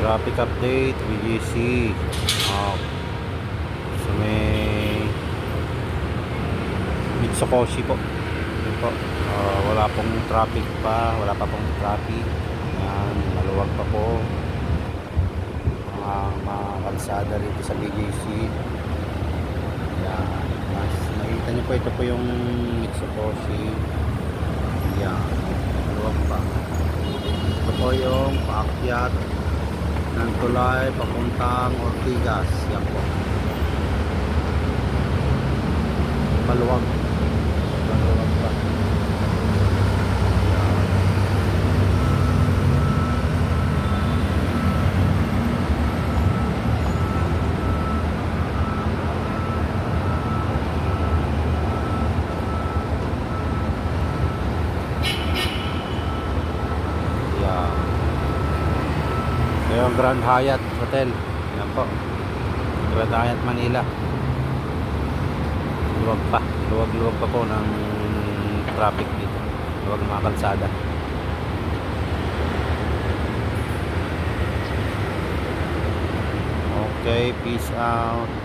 Traffic update, BGC. So may Mitsukoshi po. Yun po. Wala pong traffic pa. Wala pa pong traffic. Yan, maluwag pa po ang mga kalsada rito sa BGC. Yan. Nakita nyo po, ito po yung Mitsukoshi. Yan. Maluwag pa. Ito po yung paakyat ng tulay papuntang Ortigas. Yan po. Maluwag pa. Yan. Ito yung Grand Hyatt Hotel. Yan po, Grand Hyatt Manila. Luwag pa po ng traffic dito. Luwag ng mga kalsada. Okay, peace out.